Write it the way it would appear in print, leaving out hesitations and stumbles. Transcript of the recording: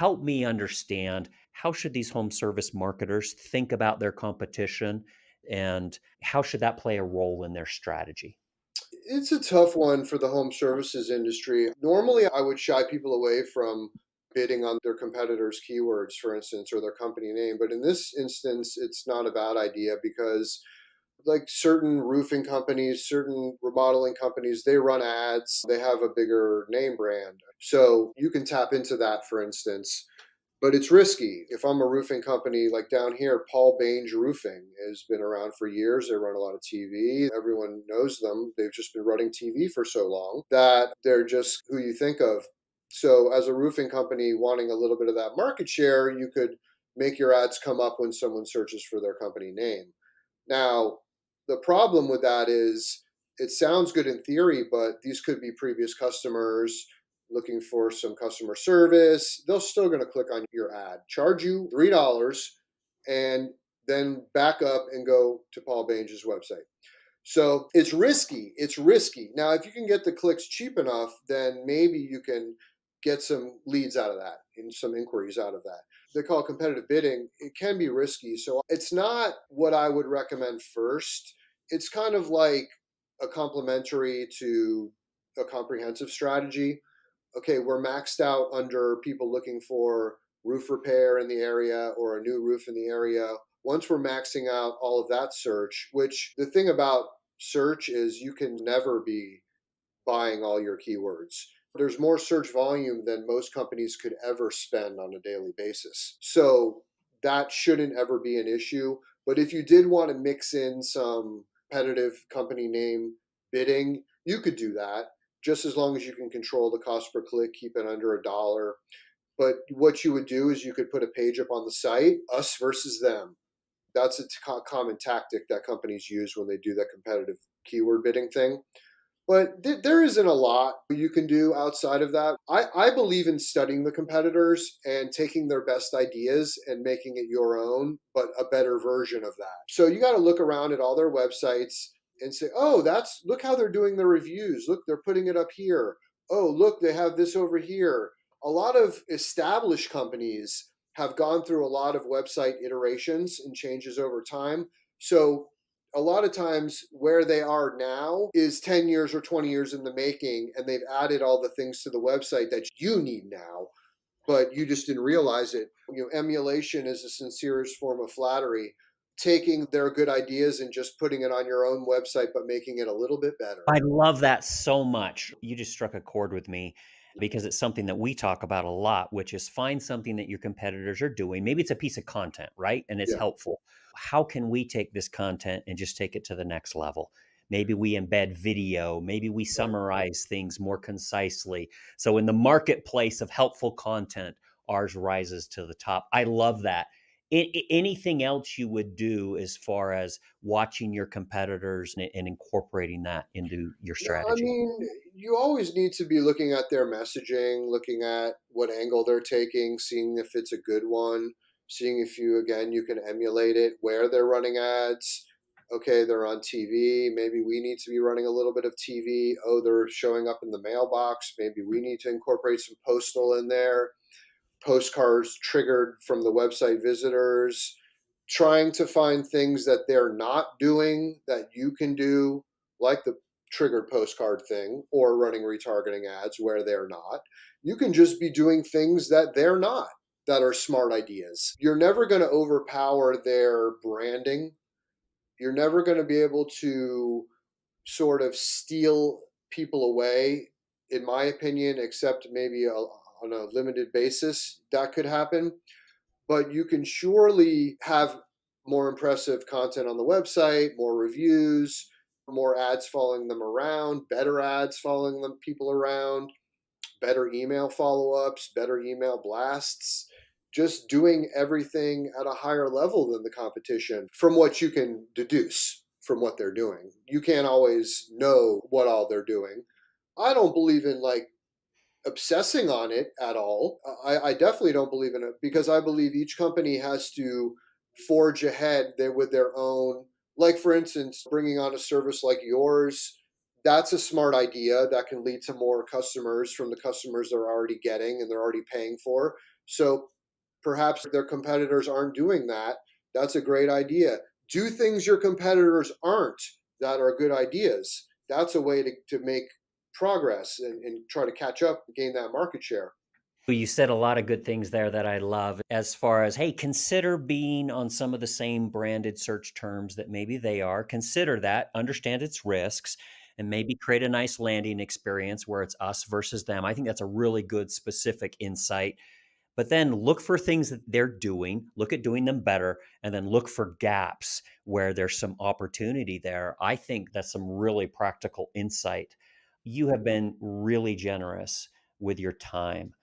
help me understand, how should these home service marketers think about their competition, and how should that play a role in their strategy? It's a tough one for the home services industry. Normally, I would shy people away from bidding on their competitors' keywords, for instance, or their company name. But in this instance, it's not a bad idea because, like certain roofing companies, certain remodeling companies, they run ads, they have a bigger name brand. So you can tap into that, for instance. But it's risky. If I'm a roofing company like down here, Paul Baines Roofing has been around for years. They run a lot of TV. Everyone knows them. They've just been running TV for so long that they're just who you think of. So, as a roofing company wanting a little bit of that market share, you could make your ads come up when someone searches for their company name. Now, the problem with that is it sounds good in theory, but these could be previous customers looking for some customer service. They're still going to click on your ad, charge you $3, and then back up and go to Paul Baines' website. So it's risky. It's risky. Now, if you can get the clicks cheap enough, then maybe you can get some leads out of that and some inquiries out of that. They call it competitive bidding. It can be risky. So it's not what I would recommend first. It's kind of like a complementary to a comprehensive strategy. Okay, we're maxed out under people looking for roof repair in the area or a new roof in the area. Once we're maxing out all of that search, which the thing about search is you can never be buying all your keywords. There's more search volume than most companies could ever spend on a daily basis. So that shouldn't ever be an issue. But if you did want to mix in some competitive company name bidding, you could do that just as long as you can control the cost per click, keep it under $1. But what you would do is you could put a page up on the site, us versus them. That's a common tactic that companies use when they do that competitive keyword bidding thing. But there isn't a lot you can do outside of that. I believe in studying the competitors and taking their best ideas and making it your own, but a better version of that. So you got to look around at all their websites and say, oh, look how they're doing their reviews. Look, they're putting it up here. Oh, look, they have this over here. A lot of established companies have gone through a lot of website iterations and changes over time. So a lot of times where they are now is 10 years or 20 years in the making, and they've added all the things to the website that you need now, but you just didn't realize it. Emulation is the sincerest form of flattery, taking their good ideas and just putting it on your own website, but making it a little bit better. I love that so much. You just struck a chord with me because it's something that we talk about a lot, which is find something that your competitors are doing. Maybe it's a piece of content, right? And it's Yeah. helpful. How can we take this content and just take it to the next level? Maybe we embed video, maybe we Right. summarize things more concisely. So in the marketplace of helpful content, ours rises to the top. I love that. Anything else you would do as far as watching your competitors and incorporating that into your No, I strategy? mean, you always need to be looking at their messaging, looking at what angle they're taking, seeing if it's a good one, seeing if you can emulate it, where they're running ads. Okay, they're on TV. Maybe we need to be running a little bit of TV. Oh, they're showing up in the mailbox. Maybe we need to incorporate some postal in there, postcards triggered from the website visitors, trying to find things that they're not doing that you can do, like the triggered postcard thing or running retargeting ads where they're not. You can just be doing things that they're not, that are smart ideas. You're never going to overpower their branding. You're never going to be able to sort of steal people away, in my opinion, except maybe on a limited basis that could happen. But you can surely have more impressive content on the website, more reviews, more ads following them around, better ads following them people around, better email follow-ups, better email blasts, just doing everything at a higher level than the competition from what you can deduce from what they're doing. You can't always know what all they're doing. I don't believe in like obsessing on it at all. I definitely don't believe in it because I believe each company has to forge ahead there with their own. Like, for instance, bringing on a service like yours, that's a smart idea that can lead to more customers from the customers they're already getting and they're already paying for. So perhaps their competitors aren't doing that. That's a great idea. Do things your competitors aren't that are good ideas. That's a way to make progress and try to catch up, gain that market share. Well, you said a lot of good things there that I love as far as, hey, consider being on some of the same branded search terms that maybe they are. Consider that, understand its risks, and maybe create a nice landing experience where it's us versus them. I think that's a really good specific insight. But then look for things that they're doing, look at doing them better, and then look for gaps where there's some opportunity there. I think that's some really practical insight. You have been really generous with your time.